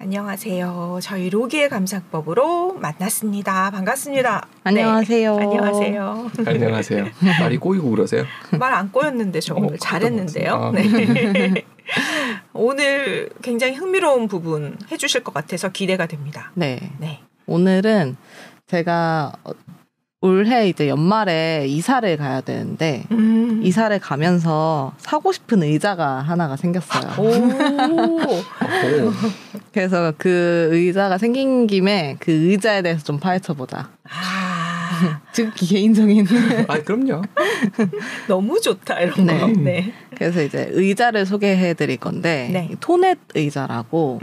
안녕하세요. 저희 로기의 감상법으로 만났습니다. 반갑습니다. 안녕하세요. 네. 안녕하세요. 안녕하세요. 말이 꼬이고 그러세요? 말 안 꼬였는데 저 오늘 잘했는데요. 네. 오늘 굉장히 흥미로운 부분 해주실 것 같아서 기대가 됩니다. 네. 오늘은 제가 올해 이제 연말에 이사를 가야 되는데 이사를 가면서 사고 싶은 의자가 하나가 생겼어요. 그래서 그 의자가 생긴 김에 그 의자에 대해서 좀 파헤쳐보자. 지극히 개인적인. 그럼요. 너무 좋다 이런 거. 네. 그래서 이제 의자를 소개해드릴 건데 네. 토넷 의자라고.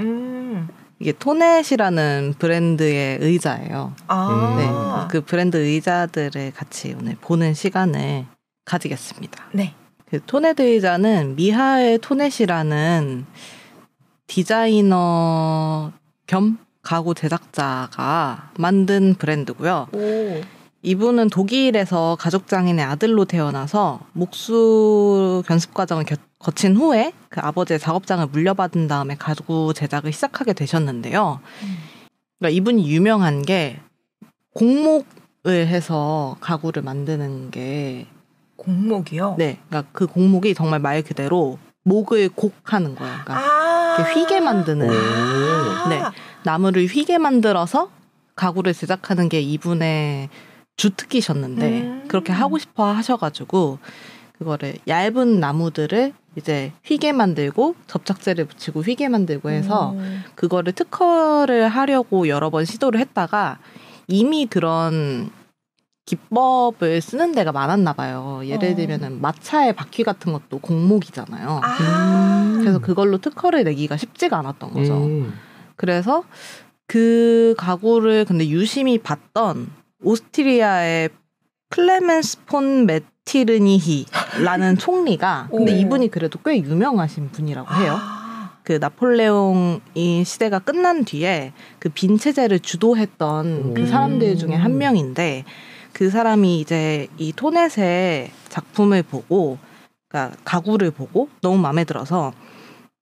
이게 토넷이라는 브랜드의 의자예요. 네, 그 브랜드 의자들을 같이 오늘 보는 시간을 가지겠습니다. 네. 그 토넷 의자는 미하엘 토넷이라는 디자이너 겸 가구 제작자가 만든 브랜드고요. 이분은 독일에서 가족장인의 아들로 태어나서 목수 견습 과정을 거친 후에 그 아버지의 작업장을 물려받은 다음에 가구 제작을 시작하게 되셨는데요. 그러니까 이분이 유명한 게 곡목을 해서 가구를 만드는 게 곡목이요? 네, 그러니까 그 곡목이 정말 말 그대로 목을 곡하는 거예요. 그러니까 이렇게 휘게 만드는 네, 나무를 휘게 만들어서 가구를 제작하는 게 이분의 주특기셨는데 그렇게 하고 싶어 하셔가지고 그거를 얇은 나무들을 이제 휘게 만들고 접착제를 붙이고 휘게 만들고 해서 그거를 특허를 하려고 여러 번 시도를 했다가 이미 그런 기법을 쓰는 데가 많았나 봐요. 예를 들면은 마차의 바퀴 같은 것도 곡목이잖아요. 그래서 그걸로 특허를 내기가 쉽지가 않았던 거죠. 그래서 그 가구를 근데 유심히 봤던 오스트리아의 클레멘스 폰 메티르니히라는 총리가 근데 이분이 그래도 꽤 유명하신 분이라고 해요. 그 나폴레옹이 시대가 끝난 뒤에 그 빈 체제를 주도했던 그 사람들 중에 한 명인데 그 사람이 이제 이 토넷의 작품을 보고 그러니까 가구를 보고 너무 마음에 들어서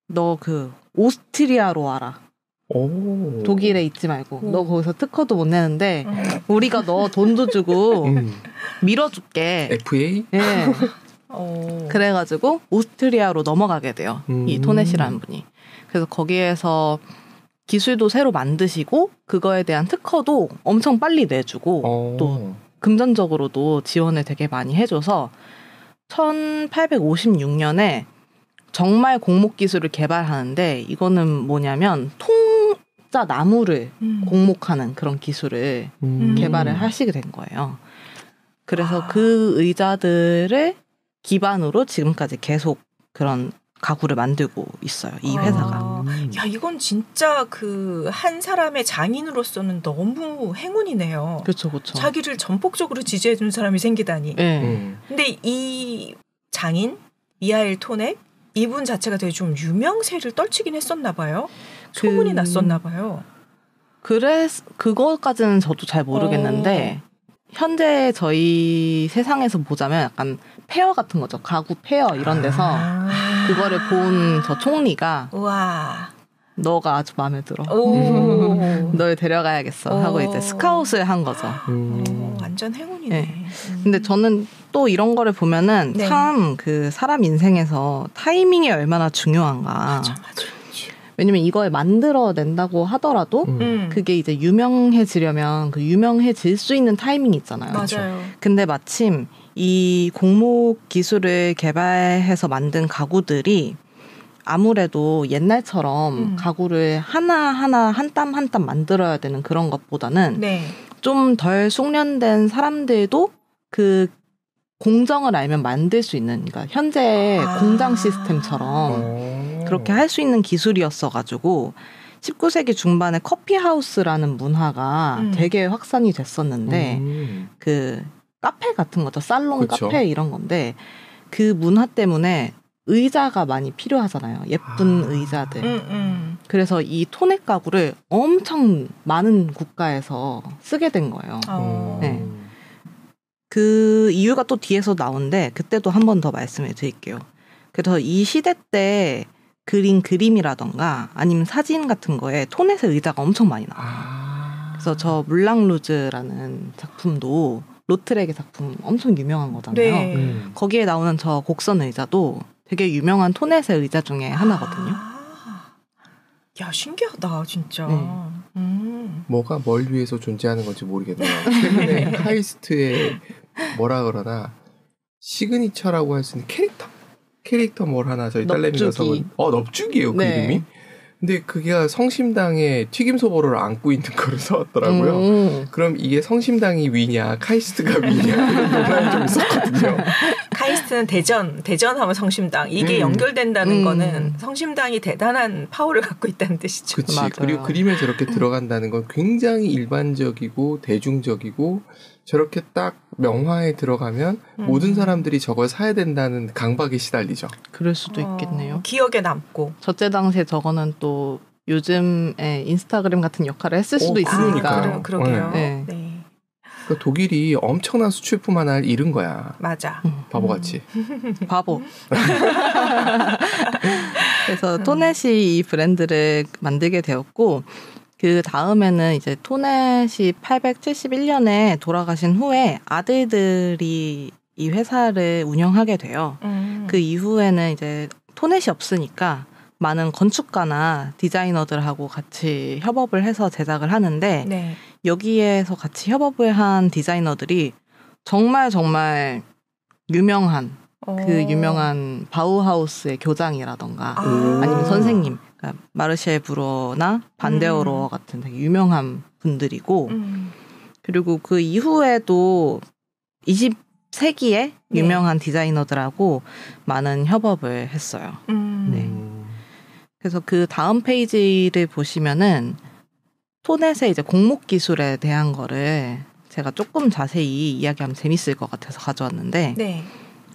너 그 오스트리아로 와라. 독일에 있지 말고 너 거기서 특허도 못 내는데 우리가 너 돈도 주고 밀어줄게. FA? 네. 그래가지고 오스트리아로 넘어가게 돼요. 이 토넷이라는 분이. 그래서 거기에서 기술도 새로 만드시고 그거에 대한 특허도 엄청 빨리 내주고 또 금전적으로도 지원을 되게 많이 해줘서 1856년에 정말 곡목 기술을 개발하는데 이거는 뭐냐면 통자 나무를 곡목하는 그런 기술을 개발을 하시게 된 거예요. 그래서 그 의자들을 기반으로 지금까지 계속 그런 가구를 만들고 있어요. 이 회사가. 야, 이건 진짜 그 한 사람의 장인으로서는 너무 행운이네요. 그렇죠. 자기를 전폭적으로 지지해준 사람이 생기다니. 네. 근데 이 장인 미하엘 토넷 이분 자체가 되게 좀 유명세를 떨치긴 했었나 봐요. 소문이 났었나 봐요. 그거까지는 저도 잘 모르겠는데 현재 저희 세상에서 보자면 약간 페어 같은 거죠. 가구 페어 이런 데서 그거를 본 저 총리가 우와. 너가 아주 마음에 들어. 널 데려가야겠어 하고 이제 스카웃을 한 거죠. 완전 행운이네. 네. 근데 저는 또 이런 거를 보면은 네. 참 그 사람 인생에서 타이밍이 얼마나 중요한가. 맞아. 왜냐면 이걸 만들어낸다고 하더라도 그게 이제 유명해지려면 그 유명해질 수 있는 타이밍이 있잖아요. 맞아요. 근데 마침 이 곡목 기술을 개발해서 만든 가구들이 아무래도 옛날처럼 가구를 하나하나 한 땀 한 땀 만들어야 되는 그런 것보다는 좀 덜 숙련된 사람들도 그 공정을 알면 만들 수 있는 그러니까 현재 공장 시스템처럼 그렇게 할 수 있는 기술이었어가지고 19세기 중반에 커피하우스라는 문화가 되게 확산이 됐었는데 그 카페 같은 거죠. 살롱 그쵸. 카페 이런 건데 그 문화 때문에 의자가 많이 필요하잖아요. 예쁜 의자들. 그래서 이 토넷 가구를 엄청 많은 국가에서 쓰게 된 거예요. 네. 그 이유가 또 뒤에서 나오는데 그때도 한 번 더 말씀을 드릴게요. 그래서 이 시대 때 그린 그림이라던가 아니면 사진 같은 거에 토넷의 의자가 엄청 많이 나와요. 그래서 저 물랑루즈라는 작품도 로트렉의 작품 엄청 유명한 거잖아요. 네. 거기에 나오는 저 곡선 의자도 되게 유명한 토넷의 의자 중에 하나거든요. 야, 신기하다 진짜. 뭐가 뭘 위해서 존재하는 건지 모르겠네요. 최근에 카이스트의 뭐라 그러나 시그니처라고 할 수 있는 캐릭터 뭘 하나 저희 딸내미 녀석은 넙죽이에요. 그 네. 이름이. 근데 그게 성심당에 튀김소보로를 안고 있는 거를 써왔더라고요. 그럼 이게 성심당이 위냐 카이스트가 위냐 이런 논란이 좀 있었거든요. 카이스트는 대전 하면 성심당. 이게 연결된다는 거는 성심당이 대단한 파워를 갖고 있다는 뜻이죠. 그치. 맞아요. 그리고 그림에 저렇게 들어간다는 건 굉장히 일반적이고 대중적이고 저렇게 딱 명화에 들어가면 모든 사람들이 저걸 사야 된다는 강박에 시달리죠. 그럴 수도 있겠네요. 기억에 남고. 저때 당시에 저거는 또 요즘에 인스타그램 같은 역할을 했을 수도 있으니까. 그러게요. 네. 네. 그러니까 독일이 엄청난 수출품 하나를 잃은 거야. 맞아. 바보같이. 바보. 그래서 토넷이 이 브랜드를 만들게 되었고 그 다음에는 이제 토넷이 871년에 돌아가신 후에 아들들이 이 회사를 운영하게 돼요. 그 이후에는 이제 토넷이 없으니까 많은 건축가나 디자이너들하고 같이 협업을 해서 제작을 하는데 네. 여기에서 같이 협업을 한 디자이너들이 정말 유명한 그 유명한 바우하우스의 교장이라던가 아니면 선생님 그러니까 마르셀 브로나 반데어로어 같은 되게 유명한 분들이고 그리고 그 이후에도 20세기에 유명한 디자이너들하고 많은 협업을 했어요. 네. 그래서 그 다음 페이지를 보시면은 토넷의 이제 공목 기술에 대한 거를 제가 조금 자세히 이야기하면 재밌을 것 같아서 가져왔는데 네.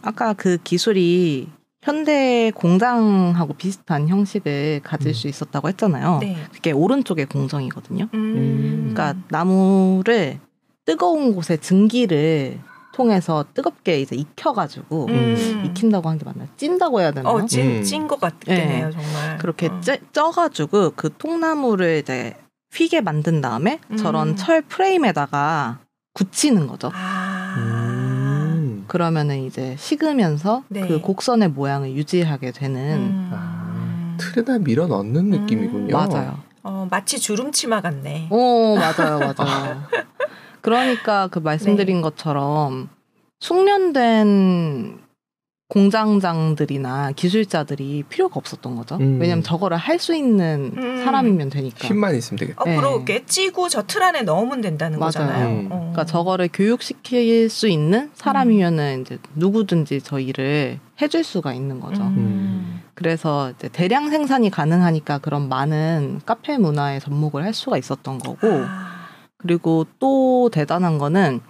아까 그 기술이 현대 공장하고 비슷한 형식을 가질 수 있었다고 했잖아요. 네. 그게 오른쪽의 공정이거든요. 그러니까 나무를 뜨거운 곳에 증기를 통해서 뜨겁게 이제 익혀가지고 익힌다고 하는 게 맞나요? 찐다고 해야 되나요? 찐 것 같긴 해요, 정말. 그렇게 쪄가지고 그 통나무를 이제 휘게 만든 다음에 저런 철 프레임에다가 굳히는 거죠. 그러면은 이제 식으면서 네. 그 곡선의 모양을 유지하게 되는 틀에다 밀어 넣는 느낌이군요. 맞아요. 마치 주름치마 같네. 맞아요. 그러니까 그 말씀드린 것처럼 숙련된 공장장들이나 기술자들이 필요가 없었던 거죠. 왜냐하면 저거를 할 수 있는 사람이면 되니까. 힘만 있으면 되겠다. 그렇게 찌고 저 틀 안에 넣으면 된다는 거잖아요. 그러니까 저거를 교육시킬 수 있는 사람이면은 이제 누구든지 저 일을 해줄 수가 있는 거죠. 그래서 이제 대량 생산이 가능하니까 그런 많은 카페 문화에 접목을 할 수가 있었던 거고, 그리고 또 대단한 거는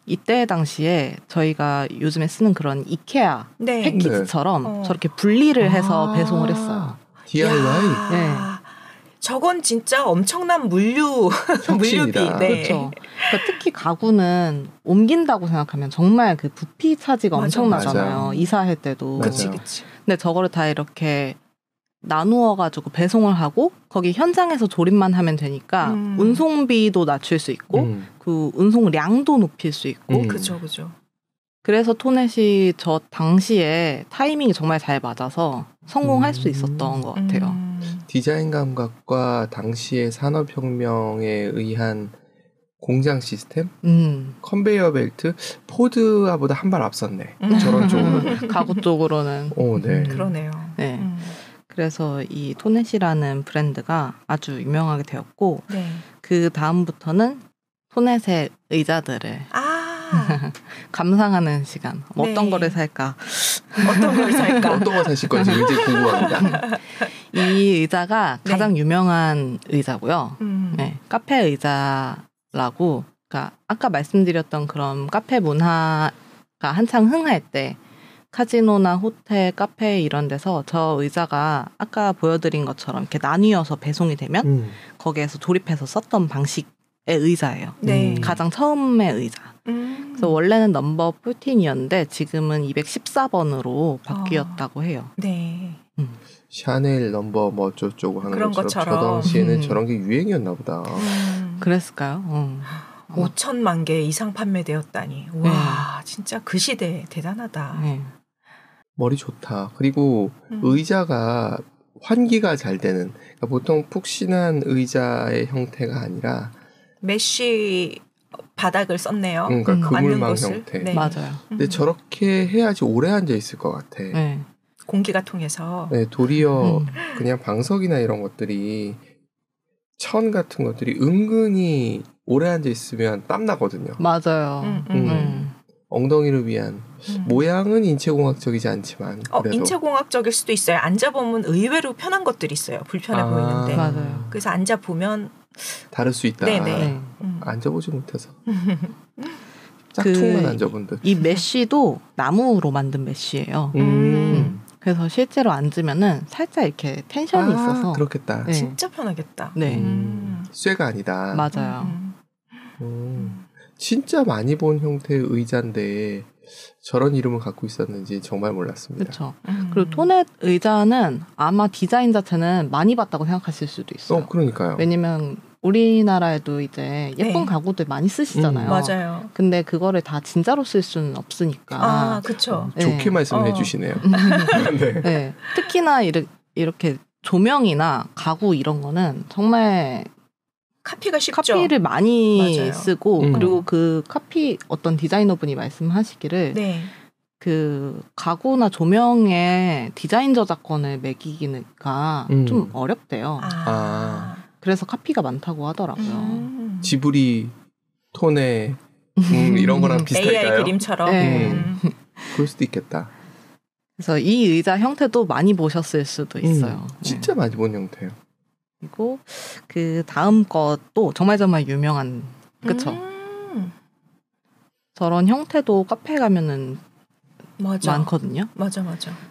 이때 당시에 저희가 요즘에 쓰는 그런 이케아 패키지처럼 저렇게 분리를 해서 배송을 했어요. DIY? 네. 저건 진짜 엄청난 물류비. 네. 그렇죠. 그러니까 특히 가구는 옮긴다고 생각하면 정말 그 부피 차지가 엄청나잖아요. 이사할 때도. 그치. 근데 저거를 다 이렇게 나누어가지고 배송을 하고 거기 현장에서 조립만 하면 되니까 운송비도 낮출 수 있고 그 운송량도 높일 수 있고 그죠. 그래서 토넷이 저 당시에 타이밍이 정말 잘 맞아서 성공할 수 있었던 것 같아요. 디자인 감각과 당시의 산업혁명에 의한 공장 시스템? 컨베이어 벨트? 포드보다 한 발 앞섰네. 저런 쪽으로는. 가구 쪽으로는. 네. 그러네요. 네. 그래서 이 토넷이라는 브랜드가 아주 유명하게 되었고 그 다음부터는 토넷의 의자들을 감상하는 시간. 어떤 거를 살까? 어떤 거 사실 건지 굉장히 궁금합니다. 이 의자가 가장 유명한 의자고요. 네, 카페 의자라고. 그러니까 아까 말씀드렸던 그런 카페 문화가 한창 흥할 때 카지노나 호텔, 카페 이런 데서 저 의자가 아까 보여드린 것처럼 이렇게 나뉘어서 배송이 되면 거기에서 조립해서 썼던 방식의 의자예요. 가장 처음의 의자. 그래서 원래는 넘버 14이었는데 지금은 214번으로 바뀌었다고 해요. 샤넬 넘버 뭐 어쩌고 하는 그런 것처럼 저 당시에는 저런 게 유행이었나 보다. 그랬을까요? 5천만 개 이상 판매되었다니. 와, 진짜 그 시대 대단하다. 머리 좋다. 그리고 의자가 환기가 잘 되는. 그러니까 보통 푹신한 의자의 형태가 아니라 메쉬 바닥을 썼네요. 그러니까 그물망 형태. 네. 맞아요. 근데 저렇게 해야지 오래 앉아 있을 것 같아. 공기가 통해서. 네, 도리어 그냥 방석이나 이런 것들이 천 같은 것들이 은근히 오래 앉아 있으면 땀 나거든요. 맞아요. 엉덩이를 위한 모양은 인체공학적이지 않지만 그래도. 인체공학적일 수도 있어요. 앉아보면 의외로 편한 것들이 있어요. 불편해 보이는데. 맞아요. 그래서 앉아보면 다를 수 있다. 네네. 앉아보지 못해서. 짝퉁만 앉아본 듯. 이 메쉬도 나무로 만든 메쉬예요. 그래서 실제로 앉으면은 살짝 이렇게 텐션이 있어서 그렇겠다. 네. 진짜 편하겠다. 네. 쇠가 아니다. 맞아요. 진짜 많이 본 형태의 의자인데 저런 이름을 갖고 있었는지 정말 몰랐습니다. 그렇죠. 그리고 토넷 의자는 아마 디자인 자체는 많이 봤다고 생각하실 수도 있어요. 그러니까요. 왜냐면 우리나라에도 이제 예쁜 가구들 많이 쓰시잖아요. 맞아요. 근데 그거를 다 진짜로 쓸 수는 없으니까. 그렇죠. 좋게 말씀해 주시네요. 네. 네. 특히나 이렇게 조명이나 가구 이런 거는 정말 카피가 쉽죠. 카피를 많이 맞아요. 쓰고 그리고 그 카피 어떤 디자이너분이 말씀하시기를 그 가구나 조명에 디자인 저작권을 매기기가 좀 어렵대요. 그래서 카피가 많다고 하더라고요. 지브리, 토네 이런 거랑 비슷할까요? AI 그림처럼. 그럴 수도 있겠다. 그래서 이 의자 형태도 많이 보셨을 수도 있어요. 진짜 많이 본 형태예요. 그리고 그 다음 것도 정말 유명한 그쵸? 저런 형태도 카페 가면은 많거든요. 맞아.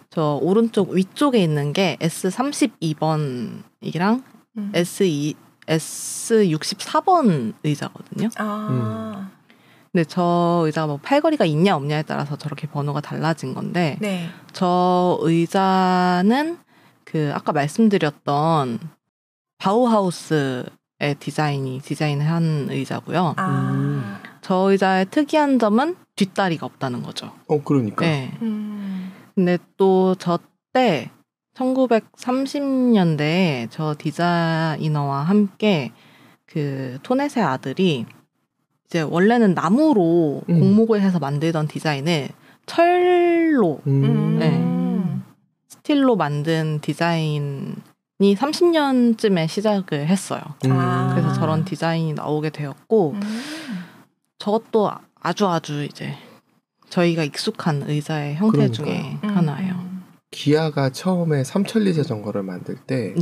저 오른쪽 위쪽에 있는 게 S32번이랑 S64번 의자거든요. 근데 저 의자가 뭐 팔걸이가 있냐 없냐에 따라서 저렇게 번호가 달라진 건데 저 의자는 그 아까 말씀드렸던 바우하우스의 디자인을 한 의자고요. 저 의자의 특이한 점은 뒷다리가 없다는 거죠. 그러니까. 네. 근데 또 저 때 1930년대에 저 디자이너와 함께 그 토넷의 아들이 이제 원래는 나무로 공목을 해서 만들던 디자인을 철로 스틸로 만든 디자인이 30년쯤에 시작을 했어요. 그래서 저런 디자인이 나오게 되었고 저것도 아주 이제 저희가 익숙한 의자의 형태 중에 하나예요. 기아가 처음에 3000리 자전거를 만들 때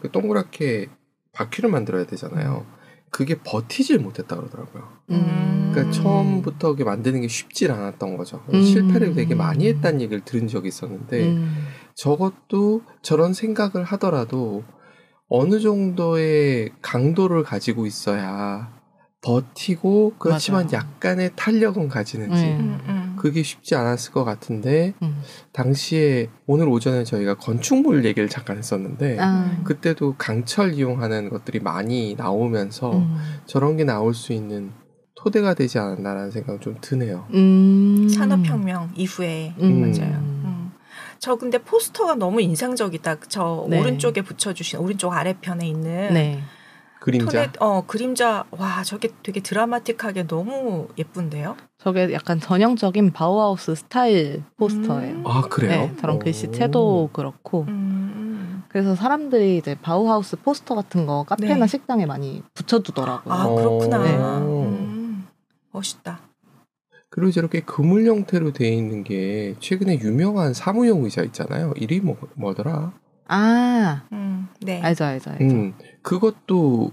그 동그랗게 바퀴를 만들어야 되잖아요. 그게 버티질 못했다 그러더라고요. 그러니까 처음부터 만드는 게 쉽질 않았던 거죠. 실패를 되게 많이 했다는 얘기를 들은 적이 있었는데 저것도 저런 생각을 하더라도 어느 정도의 강도를 가지고 있어야 버티고 그렇지만 맞아요. 약간의 탄력은 가지는지 그게 쉽지 않았을 것 같은데 당시에 오늘 오전에 저희가 건축물 얘기를 잠깐 했었는데 그때도 강철 이용하는 것들이 많이 나오면서 저런 게 나올 수 있는 토대가 되지 않았나라는 생각이 좀 드네요. 산업혁명 이후에 맞아요. 저 근데 포스터가 너무 인상적이다. 저 오른쪽에 붙여주신 오른쪽 아래편에 있는 그림자. 그림자. 와, 저게 되게 드라마틱하게 너무 예쁜데요? 저게 약간 전형적인 바우하우스 스타일 포스터예요. 아, 그래요? 네, 저런 글씨체도 그렇고. 그래서 사람들이 이제 바우하우스 포스터 같은 거 카페나 식당에 많이 붙여두더라고요. 아, 그렇구나. 멋있다. 그리고 저렇게 그물 형태로 되어 있는 게 최근에 유명한 사무용 의자 있잖아요. 이름이 뭐더라? 네. 알죠. 그것도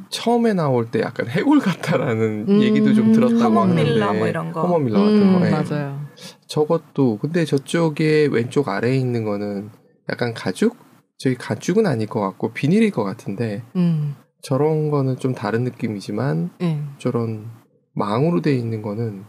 처음에 나올 때 약간 해골 같다라는 얘기도 좀 들었다고 하는데. 허먼밀러 뭐 이런 거. 허먼밀러 같은 거. 맞아요. 저것도 근데 저쪽에 왼쪽 아래에 있는 거는 약간 가죽? 저희 가죽은 아닐 것 같고 비닐일 것 같은데 저런 거는 좀 다른 느낌이지만 저런 망으로 되어 있는 거는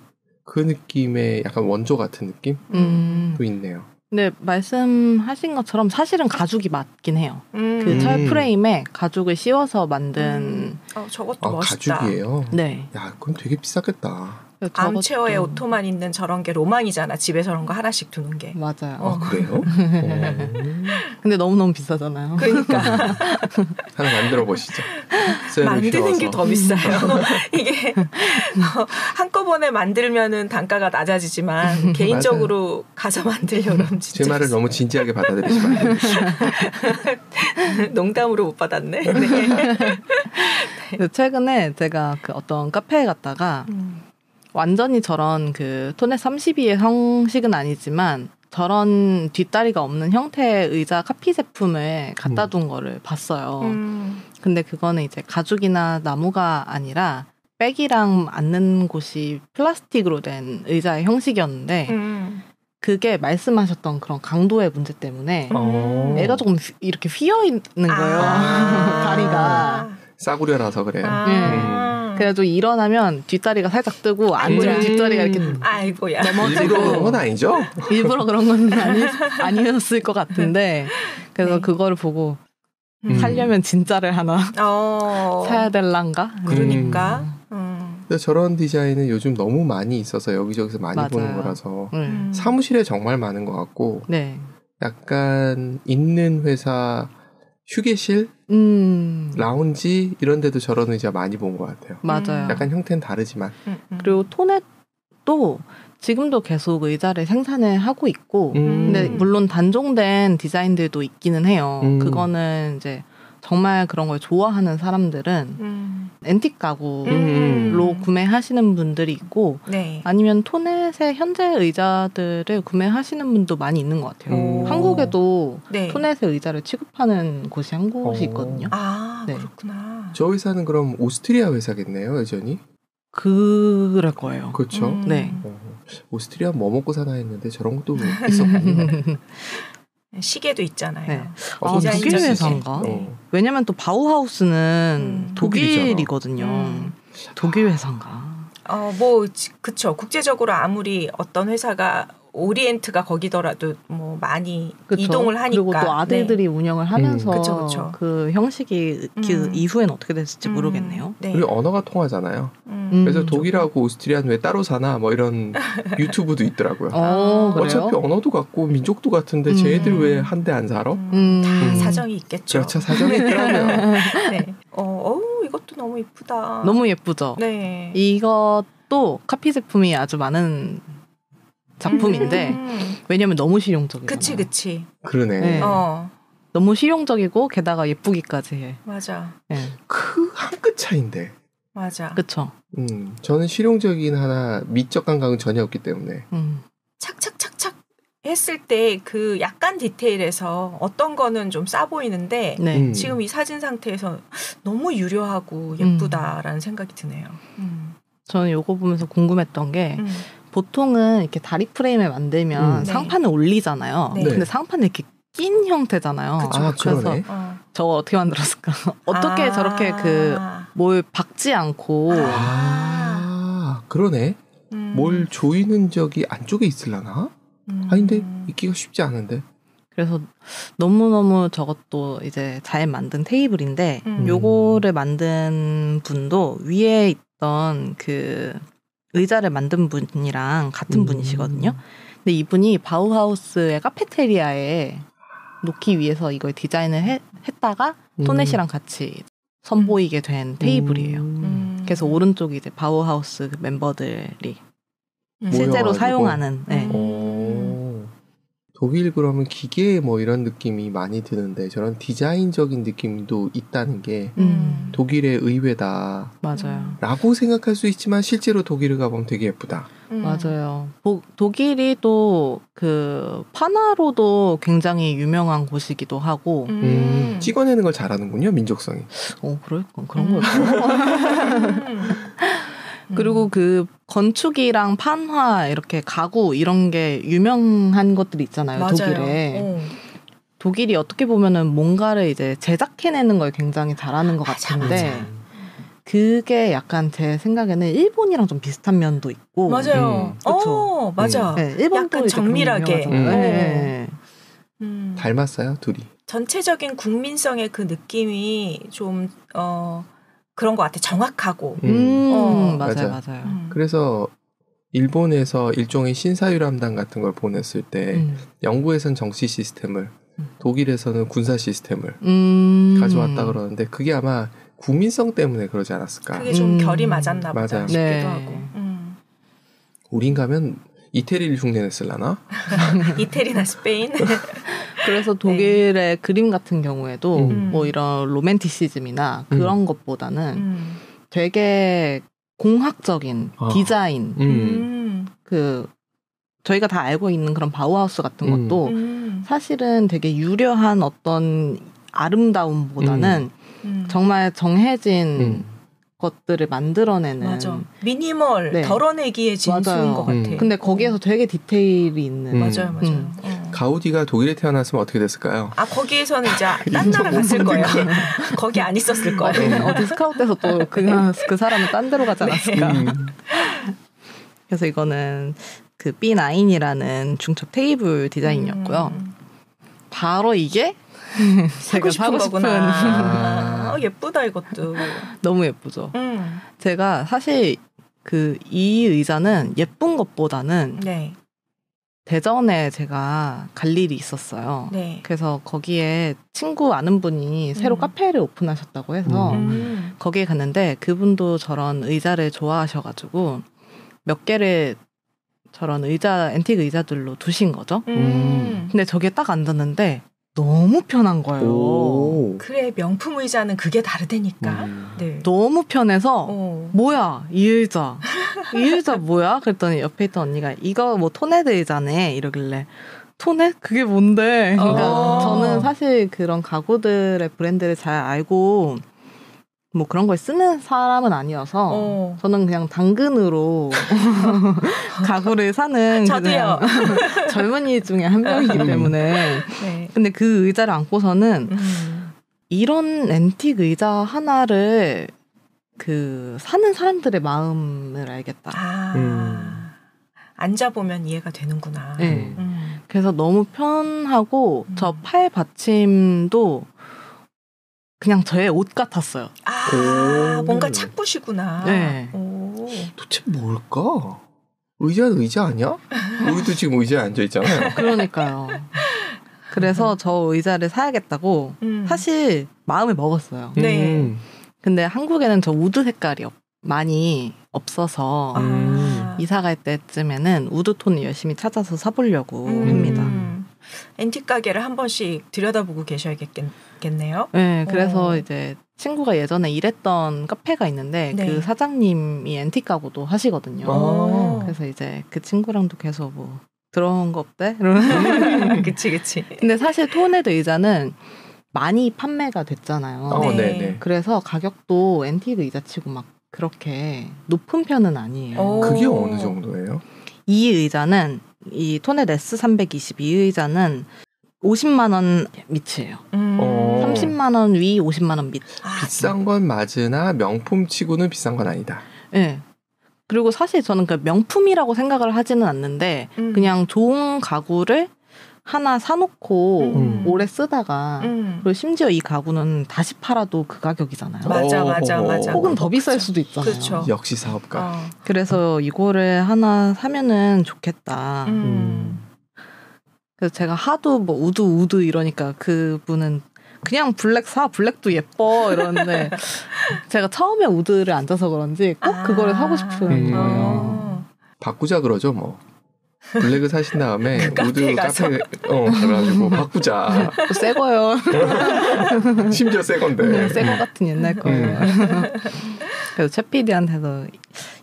그 느낌의 약간 원조 같은 느낌도 있네요. 근데 말씀하신 것처럼 사실은 가죽이 맞긴 해요. 그 철 프레임에 가죽을 씌워서 만든. 저것도 멋있다. 가죽이에요? 네. 야, 그럼 되게 비싸겠다. 암체어에 오토만 있는 저런 게 로망이잖아. 집에 저런 거 하나씩 두는 게. 맞아요. 그래요? 근데 너무너무 비싸잖아요. 그러니까. 하나 만들어 보시죠. 만드는 게 더 비싸요. 이게 한꺼번에 만들면은 단가가 낮아지지만 개인적으로 가서 만들려고 하면 진짜 제 말을 너무 진지하게 받아들이시면 안 됩니다. 농담으로 못 받았네. 네. 최근에 제가 그 어떤 카페에 갔다가 완전히 저런 그 토넷 32의 형식은 아니지만 저런 뒷다리가 없는 형태의 의자 카피 제품을 갖다 둔 거를 봤어요. 근데 그거는 이제 가죽이나 나무가 아니라 백이랑 앉는 곳이 플라스틱으로 된 의자의 형식이었는데 그게 말씀하셨던 그런 강도의 문제 때문에 애가 조금 이렇게 휘어 있는 거예요. 다리가. 싸구려라서 그래요. 그래가지고 일어나면 뒷다리가 살짝 뜨고 앉으면 뒷다리가 이렇게 아이고야. 일부러 그런 건 아니죠? 일부러 그런 건 아니었을 것 같은데 그래서 네. 그거를 보고 살려면 진짜를 하나 사야 될란가? 그러니까. 근데 저런 디자인은 요즘 너무 많이 있어서 여기저기서 많이 맞아요. 보는 거라서 사무실에 정말 많은 것 같고 네. 약간 있는 회사 휴게실, 라운지 이런 데도 저런 의자 많이 본 것 같아요. 맞아요. 약간 형태는 다르지만. 그리고 토넷도 지금도 계속 의자를 생산을 하고 있고 근데 물론 단종된 디자인들도 있기는 해요. 그거는 이제 정말 그런 걸 좋아하는 사람들은 앤틱 가구로 구매하시는 분들이 있고 네. 아니면 토넷의 현재 의자들을 구매하시는 분도 많이 있는 것 같아요. 한국에도 네. 토넷의 의자를 취급하는 곳이 한 곳이 있거든요. 네. 네. 그렇구나. 저 회사는 그럼 오스트리아 회사겠네요, 여전히? 그럴 거예요. 그렇죠. 네. 오스트리아 뭐 먹고 사나 했는데 저런 것도 있었군요. 시계도 있잖아요. 네. 디자인 독일 회사인가? 왜냐면 또 바우하우스는 독일이거든요. 독일 회사인가? 그쵸. 국제적으로 아무리 어떤 회사가 오리엔트가 거기더라도 뭐 많이 그쵸? 이동을 하니까. 그리고 또 아들들이 운영을 하면서 그쵸. 그 형식이 그 이후엔 어떻게 됐을지 모르겠네요. 네. 그리고 언어가 통하잖아요. 그래서 독일하고 오스트리아는 왜 따로 사나 뭐 이런 유튜브도 있더라고요. 어차피 언어도 같고 민족도 같은데 쟤네들 왜 한 대 안 살아? 다 사정이 있겠죠. 그렇죠. 사정이 있더라고요. 네. 이것도 너무 예쁘다. 너무 예쁘죠? 네. 이것도 카피 제품이 아주 많은 작품인데 왜냐면 너무 실용적이에요. 그치. 그러네. 네. 너무 실용적이고 게다가 예쁘기까지 해. 맞아. 네. 그 한 끗 차인데. 맞아. 그쵸. 저는 실용적인 하나 미적 감각은 전혀 없기 때문에. 착착착착 했을 때 그 약간 디테일에서 어떤 거는 좀 싸 보이는데 네. 지금 이 사진 상태에서 너무 유려하고 예쁘다라는 생각이 드네요. 저는 요거 보면서 궁금했던 게 보통은 이렇게 다리 프레임을 만들면 네. 상판을 올리잖아요. 네. 근데 상판을 이렇게 낀 형태잖아요. 그러네. 그래서 저거 어떻게 만들었을까? 어떻게 저렇게 뭘 박지 않고. 그러네. 뭘 조이는 적이 안쪽에 있으려나? 아닌데 있기가 쉽지 않은데. 그래서 너무너무 저것도 이제 잘 만든 테이블인데 요거를 만든 분도 위에 있던 그 의자를 만든 분이랑 같은 분이시거든요. 근데 이분이 바우하우스의 카페테리아에 놓기 위해서 이걸 디자인을 했다가 토넷이랑 같이 선보이게 된 테이블이에요. 그래서 오른쪽이 이제 바우하우스 멤버들이 실제로 사용하는. 네. 독일 그러면 기계 뭐 이런 느낌이 많이 드는데 저런 디자인적인 느낌도 있다는 게 독일의 의외다. 맞아요. 라고 생각할 수 있지만 실제로 독일을 가보면 되게 예쁘다. 맞아요. 독일이 또 그 파나로도 굉장히 유명한 곳이기도 하고 찍어내는 걸 잘하는군요. 민족성이. 그런 걸까요? 그리고 그 건축이랑 판화 이렇게 가구 이런 게 유명한 것들이 있잖아요. 맞아요. 독일에. 독일이 어떻게 보면은 뭔가를 이제 제작해내는 걸 굉장히 잘하는 것 같은데 그게 약간 제 생각에는 일본이랑 좀 비슷한 면도 있고. 맞아요. 그렇죠. 맞아. 네, 일본도 약간 정밀하게. 네. 닮았어요, 둘이. 전체적인 국민성의 그 느낌이 좀 그런 것 같아. 정확하고. 맞아요. 그래서 일본에서 일종의 신사유람단 같은 걸 보냈을 때 영국에선 정치 시스템을 독일에서는 군사 시스템을 가져왔다 그러는데 그게 아마 국민성 때문에 그러지 않았을까. 그게 좀 결이 맞았나 보다 맞아요. 싶기도 네. 하고. 우린 가면 이태리를 흉내냈을라나? 이태리나 스페인? 그래서 독일의 그림 같은 경우에도 뭐 이런 로맨티시즘이나 그런 것보다는 되게 공학적인 디자인 저희가 다 알고 있는 그런 바우하우스 같은 것도 사실은 되게 유려한 어떤 아름다움보다는 정말 정해진 것들을 만들어내는 맞아. 미니멀 덜어내기의 진수인 것 같아. 근데 거기에서 되게 디테일이 있는 맞아요. 가우디가 독일에 태어났으면 어떻게 됐을까요? 거기에서는 이제 딴 나라 갔을 거예요. 거기 안 있었을 거예요. 어디 스카우트에서 또 그 사람은 딴 데로 가지 않았을까. 그래서 이거는 그 B9이라는 중첩 테이블 디자인이었고요. 바로 이게 제가 사고 싶은 예쁘다 이것도. 너무 예쁘죠. 제가 사실 이 의자는 예쁜 것보다는 대전에 제가 갈 일이 있었어요. 그래서 거기에 친구 아는 분이 새로 카페를 오픈하셨다고 해서 거기에 갔는데 그분도 저런 의자를 좋아하셔가지고 몇 개를 저런 앤틱 의자들로 두신 거죠. 근데 저기에 딱 앉았는데 너무 편한 거예요. 그래, 명품 의자는 그게 다르다니까. 네. 너무 편해서 뭐야 이 의자 뭐야? 그랬더니 옆에 있던 언니가 이거 뭐 토네드 의자네 이러길래 토네? 그게 뭔데? 그러니까 저는 사실 그런 가구들의 브랜드를 잘 알고 뭐 그런 걸 쓰는 사람은 아니어서 저는 그냥 당근으로 가구를 사는 저도요. 그냥 젊은이 중에 한 명이기 때문에 근데 그 의자를 안고서는 이런 앤틱 의자 하나를 사는 사람들의 마음을 알겠다. 앉아보면 이해가 되는구나. 네. 그래서 너무 편하고 저 팔 받침도 그냥 저의 옷 같았어요. 뭔가 착붙이구나. 네. 도대체 뭘까? 의자는 의자 아니야? 우리도 지금 의자에 앉아있잖아요. 그러니까요. 그래서 저 의자를 사야겠다고 사실 마음을 먹었어요. 네. 근데 한국에는 저 우드 색깔이 많이 없어서 이사 갈 때쯤에는 우드톤을 열심히 찾아서 사보려고 합니다. 앤틱 가게를 한 번씩 들여다보고 계셔야겠네요. 네, 그래서 이제 친구가 예전에 일했던 카페가 있는데 그 사장님이 앤틱 가구도 하시거든요. 그래서 이제 그 친구랑도 계속 뭐 들어온 거 없대? 이러면 그치. 근데 사실 토네드 의자는 많이 판매가 됐잖아요. 그래서 가격도 앤틱 의자치고 막 그렇게 높은 편은 아니에요. 그게 어느 정도예요? 이 의자는 이 토네드 S320 이 의자는 50만 원 밑이에요. 30만 원 위, 50만 원 밑. 비싼 건 맞으나 명품치고는 비싼 건 아니다. 네. 그리고 사실 저는 그 명품이라고 생각을 하지는 않는데 그냥 좋은 가구를 하나 사놓고 오래 쓰다가 그리고 심지어 이 가구는 다시 팔아도 그 가격이잖아요. 맞아. 혹은 더 비쌀 수도 있잖아요. 그렇죠. 역시 사업가. 그래서 이거를 하나 사면은 좋겠다. 그래서 제가 하도 뭐 우드 이러니까 그분은 그냥 블랙도 예뻐 이러는데 제가 처음에 우드를 안 사서 그런지 꼭 그거를 사고 싶은 거예요. 바꾸자 그러죠 뭐. 블랙을 사신 다음에 우드 카페 가가지고 바꾸자. 새 거요. 심지어 새 건데. 새 거 같은 옛날 거예요. 그래서 최 PD한테도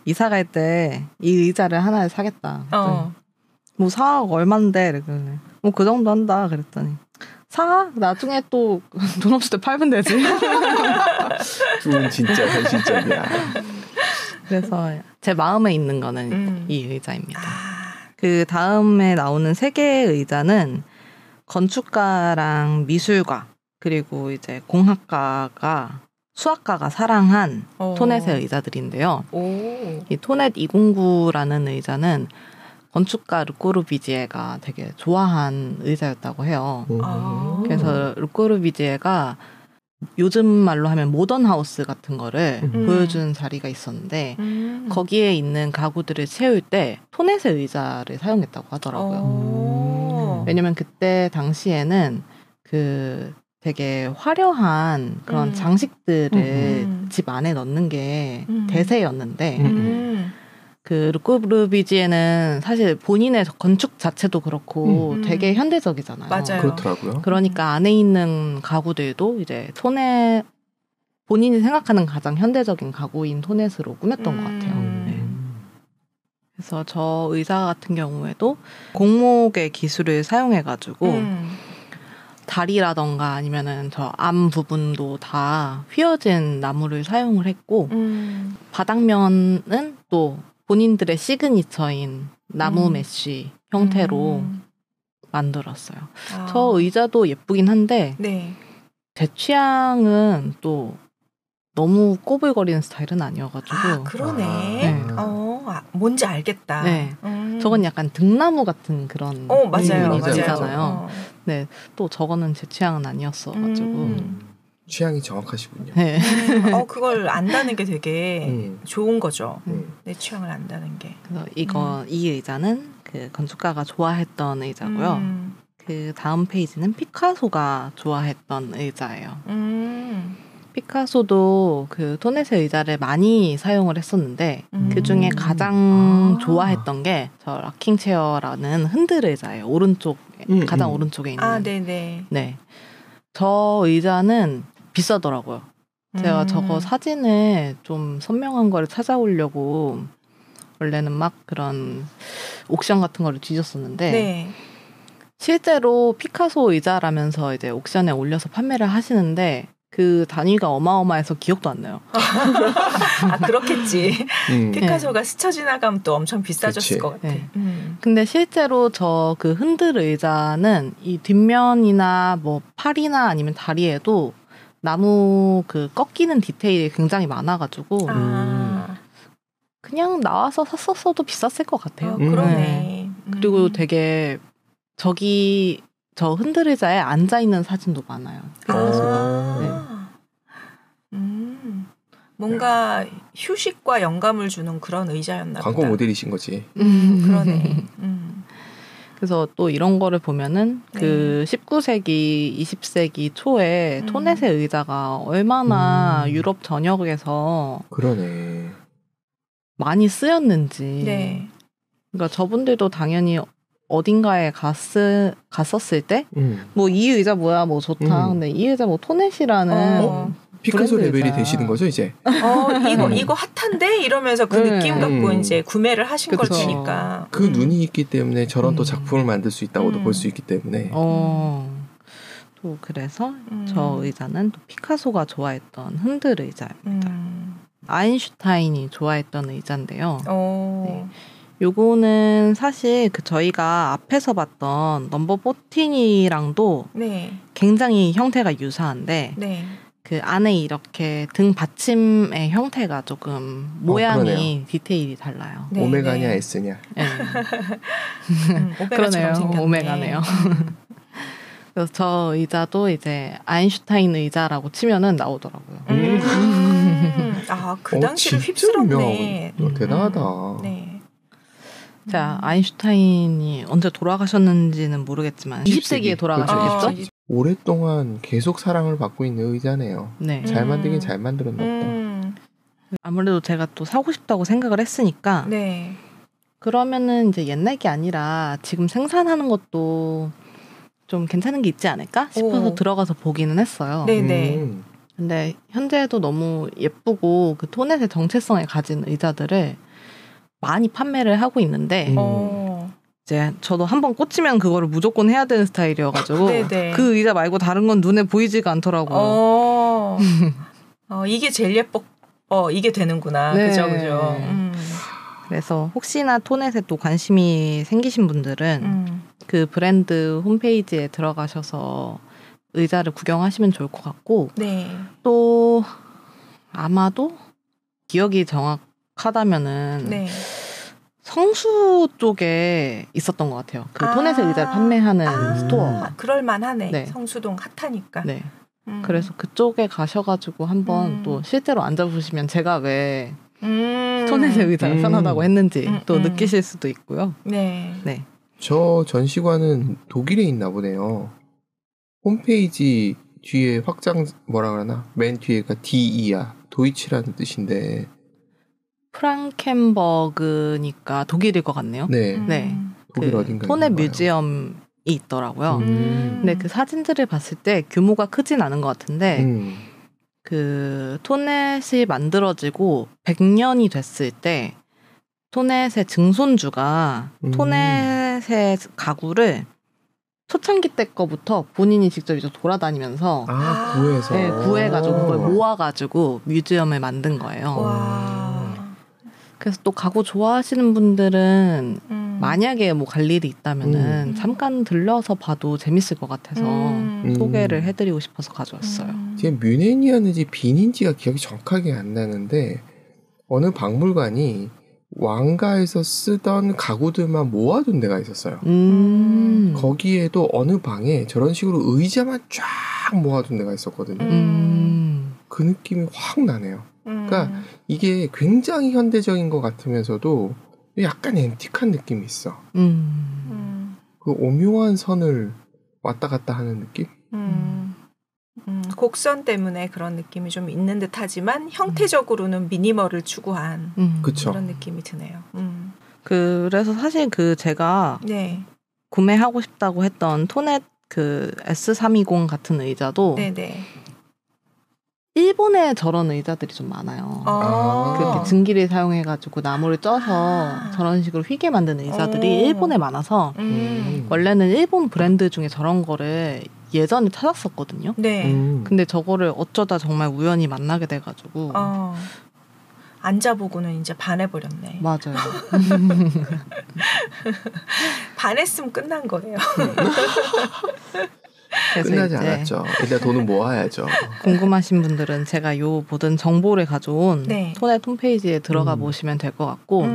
이사 갈 때 이 의자를 하나를 사겠다. 뭐 사 얼만데 이러길래 뭐 그 정도 한다 그랬더니 사 나중에 또 돈 없을 때 팔면 되지. 돈 진짜 현실적이야. 그래서 제 마음에 있는 거는 이 의자입니다. 그 다음에 나오는 세 개의 의자는 건축가랑 미술가 그리고 이제 공학가가 수학가가 사랑한 토넷의 의자들인데요. 이 토넷 209라는 의자는 건축가 르꼬르비지에가 되게 좋아한 의자였다고 해요. 그래서 르꼬르비지에가 요즘 말로 하면 모던 하우스 같은 거를 보여준 자리가 있었는데 거기에 있는 가구들을 채울 때 토넷의 의자를 사용했다고 하더라고요. 왜냐면 그때 당시에는 그 되게 화려한 그런 장식들을 집 안에 넣는 게 대세였는데 그 르꼬르비지에는 사실 본인의 건축 자체도 그렇고 되게 현대적이잖아요. 맞아요. 그렇더라고요. 그러니까 안에 있는 가구들도 이제 토넷 본인이 생각하는 가장 현대적인 가구인 토넷으로 꾸몄던 것 같아요. 네. 그래서 저 의자 같은 경우에도 공목의 기술을 사용해가지고 다리라던가 아니면은 저 암 부분도 다 휘어진 나무를 사용을 했고 바닥면은 또 본인들의 시그니처인 나무 메쉬 형태로 만들었어요. 저 의자도 예쁘긴 한데 제 취향은 또 너무 꼬불거리는 스타일은 아니어가지고. 그러네. 네. 뭔지 알겠다. 네. 저건 약간 등나무 같은 그런 맞아요. 네, 또 저거는 제 취향은 아니었어가지고. 취향이 정확하시군요. 네. 그걸 안다는 게 되게 좋은 거죠. 내 취향을 안다는 게. 그래서 이 의자는 그 건축가가 좋아했던 의자고요. 그 다음 페이지는 피카소가 좋아했던 의자예요. 피카소도 그 토넷의 의자를 많이 사용을 했었는데 그 중에 가장 좋아했던 게 저 락킹 체어라는 흔들 의자예요. 오른쪽 가장 오른쪽에 있는. 네네. 네. 저 의자는 비싸더라고요. 제가 저거 사진을 좀 선명한 거를 찾아오려고 원래는 막 그런 옥션 같은 거를 뒤졌었는데 실제로 피카소 의자라면서 이제 옥션에 올려서 판매를 하시는데 그 단위가 어마어마해서 기억도 안 나요. 그렇겠지. 피카소가 스쳐 지나가면 또 엄청 비싸졌을 것 같아. 근데 실제로 저 그 흔들 의자는 이 뒷면이나 뭐 팔이나 아니면 다리에도 나무 그 꺾이는 디테일이 굉장히 많아가지고 그냥 나와서 샀었어도 비쌌을 것 같아요. 그러네. 그리고 되게 저 흔들 의자에 앉아 있는 사진도 많아요. 뭔가 휴식과 영감을 주는 그런 의자였나 보다. 광고 모델이신 거지. 그러네. 그래서 또 이런 거를 보면은 그 19세기, 20세기 초에 토넷의 의자가 얼마나 유럽 전역에서 그러네. 많이 쓰였는지. 그러니까 저분들도 당연히 어딘가에 갔었을 때 뭐 이 의자 뭐야 뭐 좋다. 근데 이 의자 뭐 토넷이라는 피카소 레벨이 되시는 거죠 이제? 이거 핫한데 이러면서 그 느낌 갖고 이제 구매를 하신 걸 테니까. 그 눈이 있기 때문에 저런 또 작품을 만들 수 있다고도 볼 수 있기 때문에. 또 그래서 저 의자는 또 피카소가 좋아했던 흔들 의자입니다. 아인슈타인이 좋아했던 의자인데요. 네. 요거는 사실 그 저희가 앞에서 봤던 넘버 14이랑도 굉장히 형태가 유사한데 그 안에 이렇게 등 받침의 형태가 조금 모양이 디테일이 달라요. 오메가냐 S냐. 그러네요. 오메가네요. 그래서 저 의자도 이제 아인슈타인 의자라고 치면은 나오더라고요. 그 당시를 휩쓸었네. 대단하다. 자, 아인슈타인이 언제 돌아가셨는지는 모르겠지만 20세기에 돌아가셨겠죠? 오랫동안 계속 사랑을 받고 있는 의자네요. 잘 만들긴 잘 만들었나 보다. 아무래도 제가 또 사고 싶다고 생각을 했으니까 그러면은 이제 옛날 게 아니라 지금 생산하는 것도 좀 괜찮은 게 있지 않을까 싶어서 들어가서 보기는 했어요. 근데 현재도 너무 예쁘고 그 토넷의 정체성을 가진 의자들을 많이 판매를 하고 있는데 이제 저도 한번 꽂히면 그거를 무조건 해야 되는 스타일이어가지고 그 의자 말고 다른 건 눈에 보이지가 않더라고요. 이게 제일 예뻐. 이게 되는구나. 그죠. 그래서 혹시나 토넷에 또 관심이 생기신 분들은 그 브랜드 홈페이지에 들어가셔서 의자를 구경하시면 좋을 것 같고 또 아마도 기억이 정확하다면은 네. 성수 쪽에 있었던 것 같아요. 그 토넷의 의자를 판매하는 스토어. 그럴만하네. 네. 성수동 핫하니까. 네. 그래서 그쪽에 가셔가지고 한번 또 실제로 앉아보시면 제가 왜 토넷의 의자가 편하다고 했는지 또 느끼실 수도 있고요. 네. 네. 저 전시관은 독일에 있나 보네요. 홈페이지 뒤에 확장 뭐라 그러나 맨 뒤에가 DE야 도이치라는 뜻인데 프랑켄버그니까 독일일 것 같네요. 네. 네. 독일 어딘가 토넷 뮤지엄이 있더라고요. 근데 그 사진들을 봤을 때 규모가 크진 않은 것 같은데 그 토넷이 만들어지고 100년이 됐을 때 토넷의 증손주가 토넷의 가구를 초창기 때 거부터 본인이 직접 이제 돌아다니면서 구해서 네, 구해가지고 그걸 모아가지고 뮤지엄을 만든 거예요. 와. 그래서 또 가구 좋아하시는 분들은 만약에 뭐 갈 일이 있다면은 잠깐 들려서 봐도 재밌을 것 같아서 소개를 해드리고 싶어서 가져왔어요. 지금 뮌헨이었는지 빈인지가 기억이 정확하게 안 나는데 어느 박물관이 왕가에서 쓰던 가구들만 모아둔 데가 있었어요. 거기에도 어느 방에 저런 식으로 의자만 쫙 모아둔 데가 있었거든요. 그 느낌이 확 나네요. 그러니까 이게 굉장히 현대적인 것 같으면서도 약간 앤틱한 느낌이 있어. 그 오묘한 선을 왔다 갔다 하는 느낌? 곡선 때문에 그런 느낌이 좀 있는 듯하지만 형태적으로는 미니멀을 추구한 그런 느낌이 드네요. 그래서 사실 그 제가 네. 구매하고 싶다고 했던 토넷 그 S320 같은 의자도 네네. 일본에 저런 의자들이 좀 많아요. 그렇게 증기를 사용해가지고 나무를 쪄서 저런 식으로 휘게 만든 의자들이 일본에 많아서 원래는 일본 브랜드 중에 저런 거를 예전에 찾았었거든요. 네. 근데 저거를 어쩌다 정말 우연히 만나게 돼가지고 앉아보고는 이제 반해버렸네. 맞아요. 반했으면 끝난 거예요. 끝나지 않았죠. 일단 돈은 모아야죠. 궁금하신 분들은 제가 요 모든 정보를 가져온 네. 토넷 홈페이지에 들어가 보시면 될 것 같고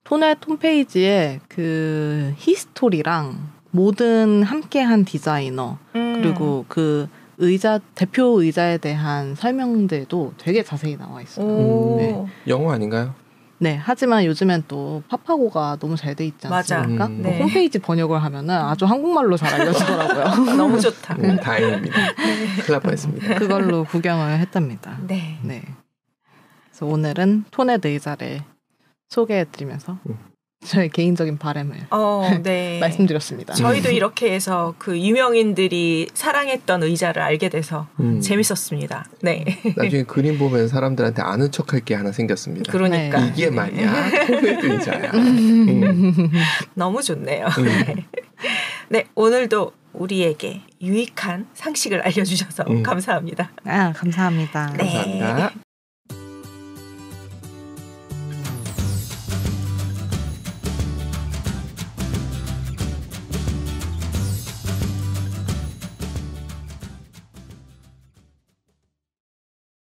토넷 홈페이지에 그 히스토리랑 모든 함께한 디자이너 그리고 그 의자 대표 의자에 대한 설명들도 되게 자세히 나와 있어요. 네. 영어 아닌가요? 네, 하지만 요즘엔 또 파파고가 너무 잘 돼 있지 않습니까? 네. 홈페이지 번역을 하면은 아주 한국말로 잘 알려주더라고요. 너무 좋다. 다행입니다. 큰일 날 뻔했습니다. 그걸로 구경을 했답니다. 네. 네. 그래서 오늘은 토넷 의자를 소개해드리면서 저의 개인적인 바람을 네. 말씀드렸습니다. 저희도 이렇게 해서 그 유명인들이 사랑했던 의자를 알게 돼서 재밌었습니다. 네. 나중에 그림 보면 사람들한테 아는 척할 게 하나 생겼습니다. 그러니까. 이게 말이야. 토넷 의자야. 너무 좋네요. 네. 네, 오늘도 우리에게 유익한 상식을 알려주셔서 감사합니다. 감사합니다. 네. 감사합니다.